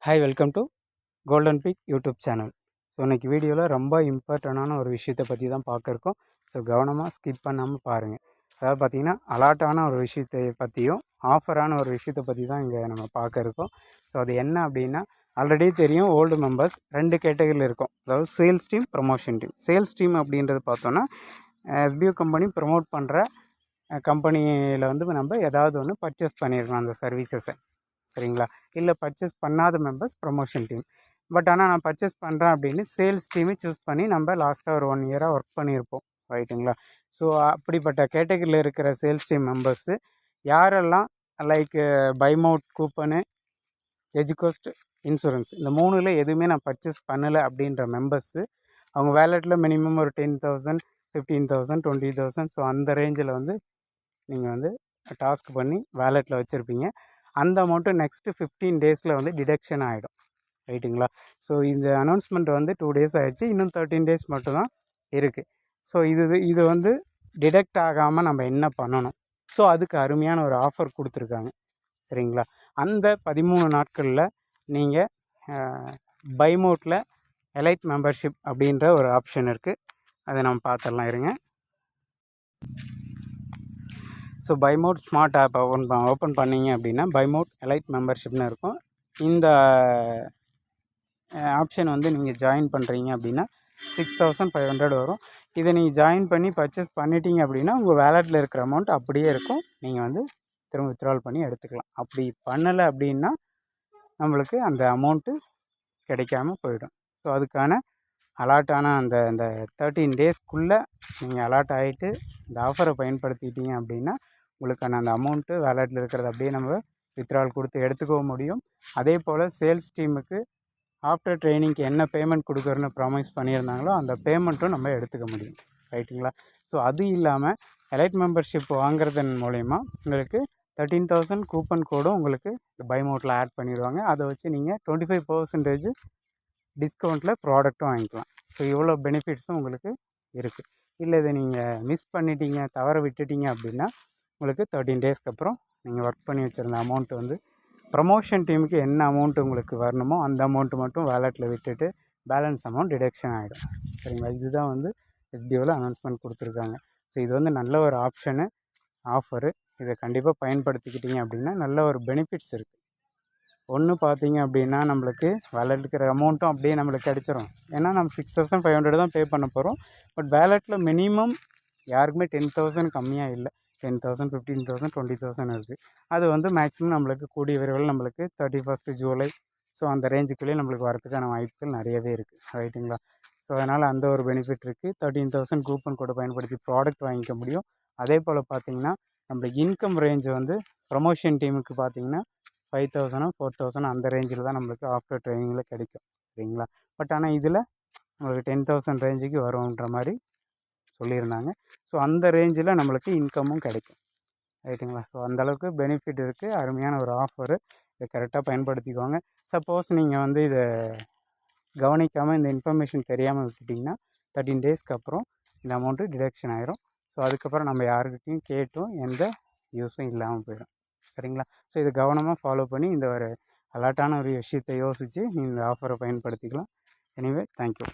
Hi, welcome to golden peak YouTube channel. So இன்றைக்கி வீடியோவில் ரொம்ப இம்பார்ட்டண்டான ஒரு விஷயத்தை பற்றி தான் பார்க்க இருக்கோம். ஸோ கவனமாக ஸ்கிப் பண்ணாமல் பாருங்கள். அதாவது பார்த்திங்கன்னா அலாட்டான ஒரு விஷயத்தை பற்றியும் ஆஃபரான ஒரு விஷயத்தை பற்றி தான் இங்கே நம்ம பார்க்க இருக்கோம். ஸோ அது என்ன அப்படின்னா, ஆல்ரெடி தெரியும், ஓல்டு மெம்பர்ஸ் 2 கேட்டகரியில் இருக்கும். அதாவது sales team, promotion team. Sales team அப்படின்றது பார்த்தோன்னா, எஸ்பிஓ கம்பெனி ப்ரமோட் பண்ணுற கம்பெனியில் வந்து நம்ம ஏதாவது ஒன்று பர்ச்சேஸ் பண்ணியிருக்கோம் அந்த சர்வீசஸை, சரிங்களா? இல்லை பர்ச்சேஸ் பண்ணாத மெம்பர்ஸ் ப்ரமோஷன் டீம். பட் ஆனால் நான் பர்ச்சேஸ் பண்ணுறேன் அப்படின்னு சேல்ஸ் டீமை சூஸ் பண்ணி நம்ம லாஸ்ட்டாக ஒரு 1 இயராக ஒர்க் பண்ணியிருப்போம், ரைட்டுங்களா? ஸோ அப்படிப்பட்ட கேட்டகரியில் இருக்கிற சேல்ஸ் டீம் மெம்பர்ஸு யாரெல்லாம் லைக் பைமவுட் கூப்பனு, எஜுகோஸ்ட், இன்சூரன்ஸ், இந்த 3ல் எதுவுமே நான் பர்ச்சேஸ் பண்ணலை அப்படின்ற மெம்பர்ஸு, அவங்க வேலெட்டில் மினிமம் ஒரு 10,000, 15,000, 20,000, ஸோ அந்த ரேஞ்சில் வந்து நீங்கள் வந்து டாஸ்க் பண்ணி வேலெட்டில் வச்சுருப்பீங்க. அந்த அமௌண்ட்டு நெக்ஸ்ட்டு 15 டேஸில் வந்து டிடக்ஷன் ஆகிடும், ரைட்டுங்களா? ஸோ இந்த அனௌன்ஸ்மெண்ட் வந்து 2 டேஸ் ஆகிடுச்சு, இன்னும் 13 டேஸ் மட்டும்தான் இருக்குது. ஸோ இது வந்து டிடக்ட் ஆகாமல் நம்ம என்ன பண்ணணும்? ஸோ அதுக்கு அருமையான ஒரு ஆஃபர் கொடுத்துருக்காங்க, சரிங்களா? அந்த 13 நாட்களில் நீங்கள் பைமோட்டில் எலைட் மெம்பர்ஷிப் அப்படின்ற ஒரு ஆப்ஷன் இருக்குது. அதை நம்ம பார்த்துடலாம், இருங்க. ஸோ பைமோட் ஸ்மார்ட் ஆப் ஓப்பன் பண்ணிங்க அப்படின்னா பைமோட் எலைட் மெம்பர்ஷிப்னு இருக்கும். இந்த ஆப்ஷன் வந்து நீங்கள் ஜாயின் பண்ணுறீங்க அப்படின்னா 6,500 வரும். இதை நீங்கள் ஜாயின் பண்ணி பர்ச்சேஸ் பண்ணிட்டீங்க அப்படின்னா உங்கள் வேலெட்டில் இருக்கிற அமௌண்ட் அப்படியே இருக்கும். நீங்கள் வந்து திரும்ப வித்ட்ரால் பண்ணி எடுத்துக்கலாம். அப்படி பண்ணலை அப்படின்னா நம்மளுக்கு அந்த அமௌண்ட்டு கிடைக்காம போயிடும். ஸோ அதுக்கான அலாட்டான அந்த 13 டேஸ்க்குள்ளே நீங்கள் அலாட் ஆகிட்டு இந்த ஆஃபரை பயன்படுத்திட்டீங்க அப்படின்னா உங்களுக்கான அந்த அமௌண்ட்டு வேலெட்டில் இருக்கிறது அப்படியே நம்ம வித்ட்ரால் கொடுத்து எடுத்துக்கவும் முடியும். அதே போல் சேல்ஸ் டீமுக்கு ஆஃப்டர் ட்ரைனிங்க்கு என்ன பேமெண்ட் கொடுக்குறன்னு ப்ராமிஸ் பண்ணியிருந்தாங்களோ அந்த பேமெண்ட்டும் நம்ம எடுத்துக்க முடியும், ரைட்டுங்களா? ஸோ அது இல்லாமல் எலைட் மெம்பர்ஷிப் வாங்குறதன் மூலயமா உங்களுக்கு 13,000 கூப்பன் கோடும் உங்களுக்கு பைமோட்டில் ஆட் பண்ணிடுவாங்க. அதை வச்சு நீங்கள் 25% டிஸ்கவுண்ட்டில் ப்ராடக்ட்டும் வாங்கிக்கலாம். ஸோ இவ்வளோ பெனிஃபிட்ஸும் உங்களுக்கு இருக்குது. இல்லை இதை நீங்கள் மிஸ் பண்ணிட்டீங்க, தவற விட்டுட்டீங்க அப்படின்னா உங்களுக்கு 13 டேஸ்க்கு அப்புறம் நீங்கள் ஒர்க் பண்ணி வச்சுருந்த அமௌண்ட்டு வந்து ப்ரமோஷன் டீமுக்கு என்ன அமௌண்ட்டு உங்களுக்கு வரணுமோ அந்த அமௌண்ட்டு மட்டும் வேலெட்டில் விட்டுட்டு பேலன்ஸ் அமௌண்ட் டிடக்ஷன் ஆகிடும், சரிங்களா? இதுதான் வந்து எஸ்பிஓவில் அனௌன்ஸ்மெண்ட் கொடுத்துருக்காங்க. ஸோ இது வந்து நல்ல ஒரு ஆப்ஷனு, ஆஃபரு. இதை கண்டிப்பாக பயன்படுத்திக்கிட்டீங்க அப்படின்னா நல்ல ஒரு பெனிஃபிட்ஸ் இருக்குது. ஒன்று பார்த்தீங்க அப்படின்னா நம்மளுக்கு வேலெட் இருக்கிற அமௌண்ட்டும் அப்படியே நம்மளுக்கு கிடச்சிரும். ஏன்னா நம்ம 6,500 தான் பே பண்ண போகிறோம். பட் வேலெட்டில் மினிமம் யாருக்குமே 10,000 கம்மியாக இல்லை. 10,000, 15,000, 20,000 இருக்குது. அது வந்து மேக்ஸிமம் நம்மளுக்கு கூடிய விரைவில் நம்மளுக்கு 31 ஜூலை ஸோ அந்த ரேஞ்சுக்குள்ளேயே நம்மளுக்கு வரதுக்கான வாய்ப்புகள் நிறையவே இருக்குது, ரைட்டுங்களா? ஸோ அதனால் அந்த ஒரு பெனிஃபிட் இருக்குது. 13,000 கூப்பன் கோடை பயன்படுத்தி ப்ராடக்ட் வாங்கிக்க முடியும். அதே போல் பார்த்திங்கன்னா நம்மளுக்கு இன்கம் ரேஞ்சு வந்து ப்ரமோஷன் டீமுக்கு பார்த்திங்கன்னா 5,000, 4,000 அந்த ரேஞ்சில் தான் நம்மளுக்கு ஆஃப்டர் ட்ரைனிங்கில் கிடைக்கும், சரிங்களா? பட் ஆனால் இதில் நம்மளுக்கு 10,000 ரேஞ்சுக்கு வரும்ன்ற மாதிரி சொல்லியிருந்தாங்க. ஸோ அந்த ரேஞ்சில் நம்மளுக்கு இன்கமும் கிடைக்கும், ரைட்டுங்களா? ஸோ அந்தளவுக்கு பெனிஃபிட் இருக்குது. அருமையான ஒரு ஆஃபரு. இதை கரெக்டாக பயன்படுத்திக்கோங்க. சப்போஸ் நீங்கள் வந்து இதை கவனிக்காமல் இந்த இன்ஃபர்மேஷன் தெரியாமல் விட்டுட்டிங்கன்னா 13 டேஸ்க்கு அப்புறம் இந்த அமௌண்ட்டு டிடக்ஷன் ஆகிரும். ஸோ அதுக்கப்புறம் நம்ம யாருக்கிட்டையும் கேட்டும் எந்த யூஸும் இல்லாமல் போயிடும், சரிங்களா? ஸோ இதை கவனமாக ஃபாலோ பண்ணி இந்த ஒரு அலர்ட்டான ஒரு விஷயத்தை யோசித்து நீங்கள் இந்த ஆஃபரை பயன்படுத்திக்கலாம். Anyway, thank you.